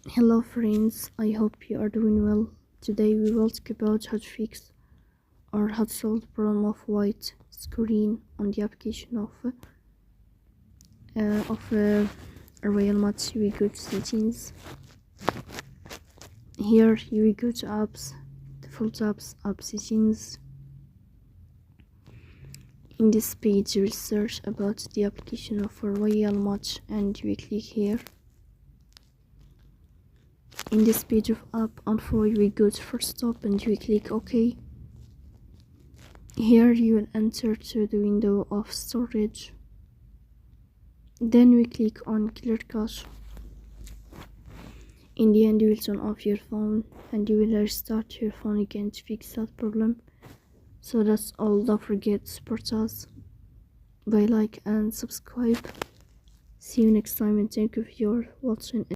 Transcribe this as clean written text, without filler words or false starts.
Hello friends, I hope you are doing well. Today we will talk about how to fix or how to solve the problem of white screen on the application of Royal Match. We go to settings. Here you will go to apps, default apps, app settings. In this page you will search about the application of Royal Match and you will click here. In this page of app info you will go to first stop and you will click OK. Here you will enter to the window of storage. Then we click on clear cache. In the end you will turn off your phone and you will restart your phone again to fix that problem. So that's all. Don't forget to support us by like and subscribe. See you next time and thank you for watching.